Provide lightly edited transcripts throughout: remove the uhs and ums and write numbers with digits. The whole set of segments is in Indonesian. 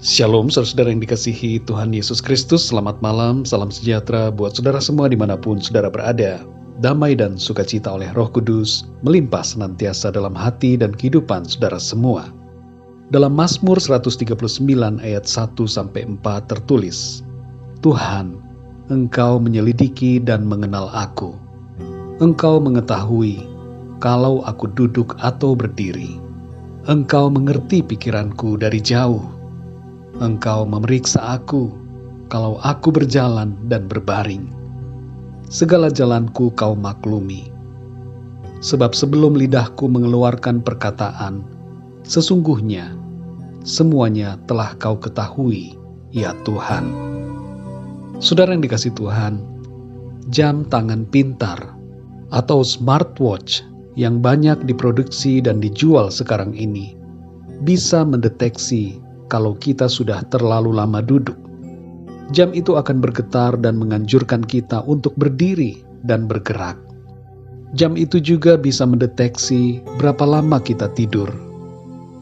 Shalom saudara-saudara yang dikasihi Tuhan Yesus Kristus. Selamat malam, salam sejahtera buat saudara semua dimanapun saudara berada. Damai dan sukacita oleh Roh Kudus melimpah senantiasa dalam hati dan kehidupan saudara semua. Dalam Mazmur 139 ayat 1-4 tertulis, Tuhan, Engkau menyelidiki dan mengenal aku. Engkau mengetahui kalau aku duduk atau berdiri. Engkau mengerti pikiranku dari jauh. Engkau memeriksa aku kalau aku berjalan dan berbaring. Segala jalanku kau maklumi. Sebab sebelum lidahku mengeluarkan perkataan, sesungguhnya semuanya telah kau ketahui, ya Tuhan. Saudara yang dikasihi Tuhan, jam tangan pintar atau smartwatch yang banyak diproduksi dan dijual sekarang ini bisa mendeteksi kalau kita sudah terlalu lama duduk. Jam itu akan bergetar dan menganjurkan kita untuk berdiri dan bergerak. Jam itu juga bisa mendeteksi berapa lama kita tidur,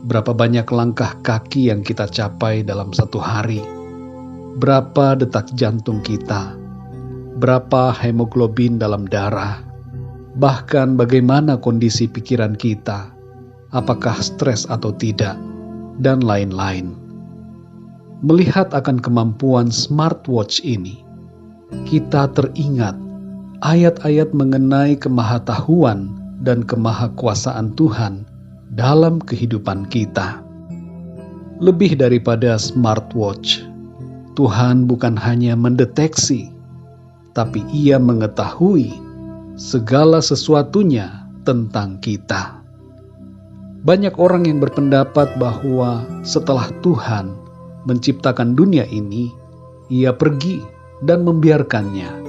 berapa banyak langkah kaki yang kita capai dalam satu hari, berapa detak jantung kita, berapa hemoglobin dalam darah, bahkan bagaimana kondisi pikiran kita, apakah stres atau tidak, dan lain-lain. Melihat akan kemampuan smartwatch ini, kita teringat ayat-ayat mengenai kemahatauan dan kemahakuasaan Tuhan dalam kehidupan kita. Lebih daripada smartwatch, Tuhan bukan hanya mendeteksi, tapi Ia mengetahui segala sesuatunya tentang kita. Banyak orang yang berpendapat bahwa setelah Tuhan menciptakan dunia ini, Ia pergi dan membiarkannya.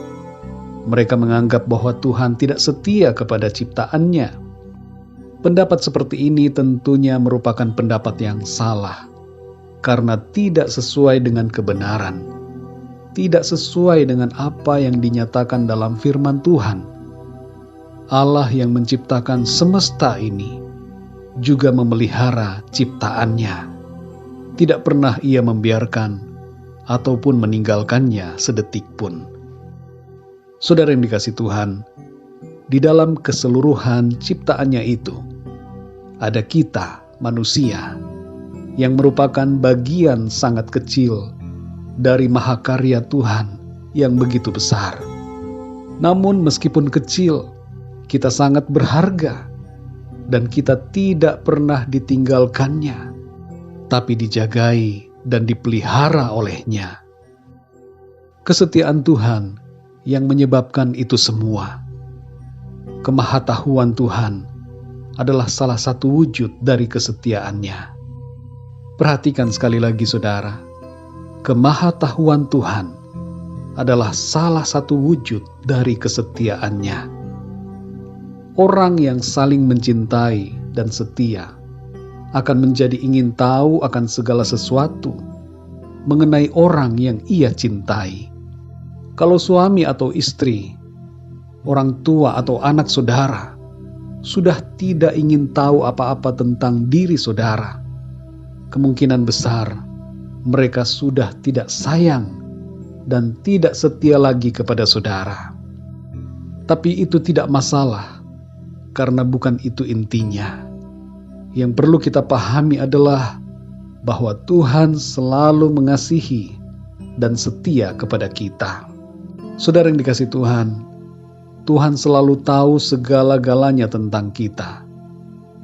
Mereka menganggap bahwa Tuhan tidak setia kepada ciptaannya. Pendapat seperti ini tentunya merupakan pendapat yang salah, karena tidak sesuai dengan kebenaran, tidak sesuai dengan apa yang dinyatakan dalam firman Tuhan. Allah yang menciptakan semesta ini juga memelihara ciptaannya. Tidak pernah Ia membiarkan ataupun meninggalkannya sedetik pun. Saudara yang dikasihi Tuhan, di dalam keseluruhan ciptaannya itu, ada kita, manusia, yang merupakan bagian sangat kecil dari mahakarya Tuhan yang begitu besar. Namun meskipun kecil, kita sangat berharga, dan kita tidak pernah ditinggalkannya, tapi dijagai dan dipelihara olehnya. Kesetiaan Tuhan yang menyebabkan itu semua. Kemahatauan Tuhan adalah salah satu wujud dari kesetiaannya. Perhatikan sekali lagi saudara, kemahatauan Tuhan adalah salah satu wujud dari kesetiaannya. Orang yang saling mencintai dan setia akan menjadi ingin tahu akan segala sesuatu mengenai orang yang ia cintai. Kalau suami atau istri, orang tua atau anak saudara sudah tidak ingin tahu apa-apa tentang diri saudara, kemungkinan besar mereka sudah tidak sayang dan tidak setia lagi kepada saudara. Tapi itu tidak masalah, karena bukan itu intinya. Yang perlu kita pahami adalah bahwa Tuhan selalu mengasihi dan setia kepada kita. Saudara yang dikasihi Tuhan, Tuhan selalu tahu segala-galanya tentang kita.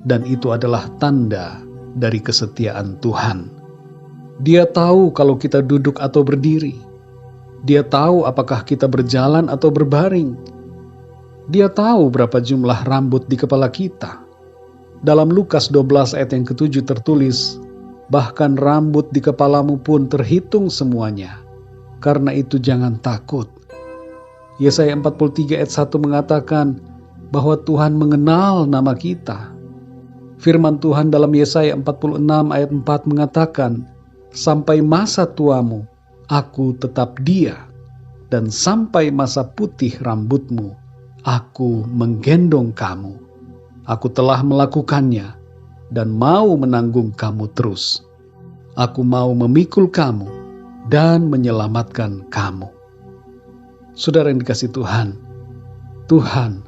Dan itu adalah tanda dari kesetiaan Tuhan. Dia tahu kalau kita duduk atau berdiri. Dia tahu apakah kita berjalan atau berbaring. Dia tahu berapa jumlah rambut di kepala kita. Dalam Lukas 12 ayat yang ke-7 tertulis, bahkan rambut di kepalamu pun terhitung semuanya. Karena itu jangan takut. Yesaya 43 ayat 1 mengatakan bahwa Tuhan mengenal nama kita. Firman Tuhan dalam Yesaya 46 ayat 4 mengatakan, sampai masa tuamu, aku tetap Dia, dan sampai masa putih rambutmu, aku menggendong kamu. Aku telah melakukannya dan mau menanggung kamu terus. Aku mau memikul kamu dan menyelamatkan kamu. Saudara yang dikasihi Tuhan, Tuhan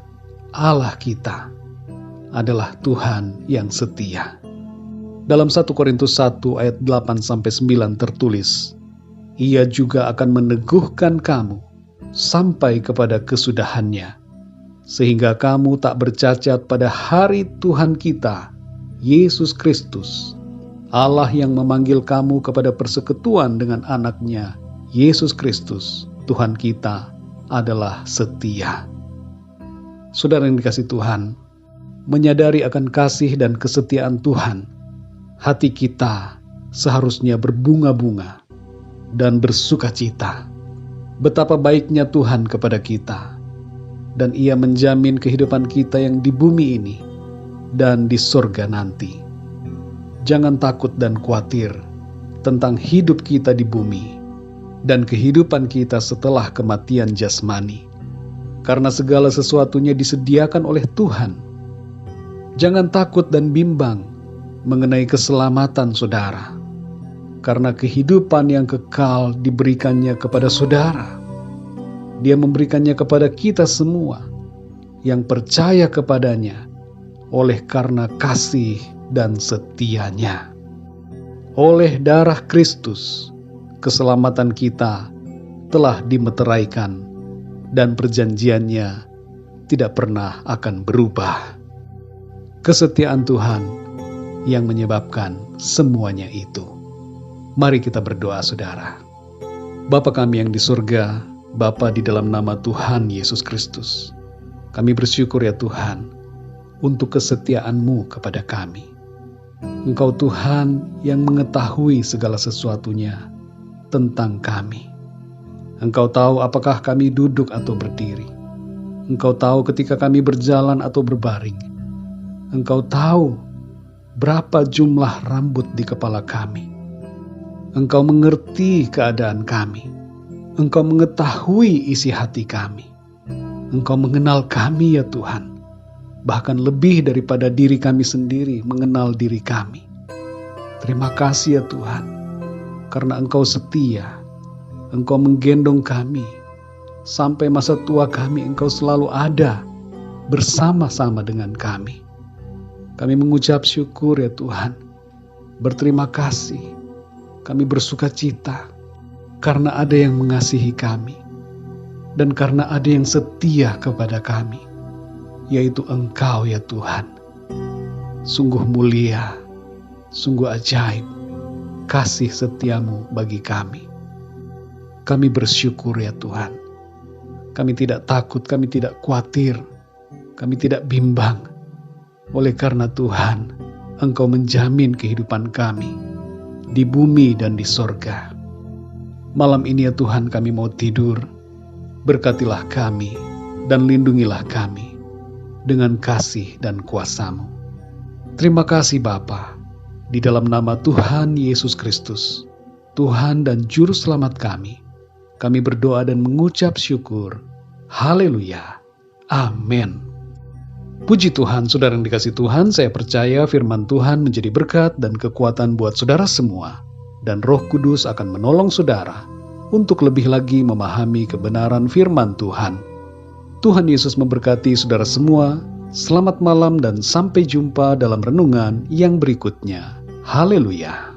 Allah kita adalah Tuhan yang setia. Dalam 1 Korintus 1 ayat 8-9 tertulis, Ia juga akan meneguhkan kamu sampai kepada kesudahannya, sehingga kamu tak bercacat pada hari Tuhan kita, Yesus Kristus. Allah yang memanggil kamu kepada persekutuan dengan anaknya, Yesus Kristus, Tuhan kita, adalah setia. Saudara yang dikasihi Tuhan, menyadari akan kasih dan kesetiaan Tuhan, hati kita seharusnya berbunga-bunga dan bersukacita. Betapa baiknya Tuhan kepada kita, dan Ia menjamin kehidupan kita yang di bumi ini dan di surga nanti. Jangan takut dan khawatir tentang hidup kita di bumi dan kehidupan kita setelah kematian jasmani, karena segala sesuatunya disediakan oleh Tuhan. Jangan takut dan bimbang mengenai keselamatan saudara, karena kehidupan yang kekal diberikannya kepada saudara. Dia memberikannya kepada kita semua yang percaya kepadanya oleh karena kasih dan setianya. Oleh darah Kristus, keselamatan kita telah dimeteraikan dan perjanjiannya tidak pernah akan berubah. Kesetiaan Tuhan yang menyebabkan semuanya itu. Mari kita berdoa, saudara. Bapa kami yang di surga, Bapa di dalam nama Tuhan Yesus Kristus, kami bersyukur ya Tuhan untuk kesetiaan-Mu kepada kami. Engkau Tuhan yang mengetahui segala sesuatunya tentang kami. Engkau tahu apakah kami duduk atau berdiri. Engkau tahu ketika kami berjalan atau berbaring. Engkau tahu berapa jumlah rambut di kepala kami. Engkau mengerti keadaan kami. Engkau mengetahui isi hati kami. Engkau mengenal kami ya Tuhan. Bahkan lebih daripada diri kami sendiri mengenal diri kami. Terima kasih ya Tuhan, karena Engkau setia. Engkau menggendong kami. Sampai masa tua kami Engkau selalu ada bersama-sama dengan kami. Kami mengucap syukur ya Tuhan. Berterima kasih. Kami bersuka cita karena ada yang mengasihi kami. Dan karena ada yang setia kepada kami, yaitu Engkau ya Tuhan. Sungguh mulia, sungguh ajaib kasih setiamu bagi kami. Kami bersyukur ya Tuhan. Kami tidak takut, kami tidak khawatir, kami tidak bimbang. Oleh karena Tuhan, Engkau menjamin kehidupan kami di bumi dan di sorga. Malam ini ya Tuhan kami mau tidur. Berkatilah kami dan lindungilah kami dengan kasih dan kuasa-Mu. Terima kasih Bapa, di dalam nama Tuhan Yesus Kristus, Tuhan dan Juru Selamat kami berdoa dan mengucap syukur. Haleluya. Amin. Puji Tuhan, saudara yang dikasihi Tuhan, saya percaya firman Tuhan menjadi berkat dan kekuatan buat saudara semua. Dan Roh Kudus akan menolong saudara untuk lebih lagi memahami kebenaran firman Tuhan. Tuhan Yesus memberkati saudara semua. Selamat malam dan sampai jumpa dalam renungan yang berikutnya. Haleluya.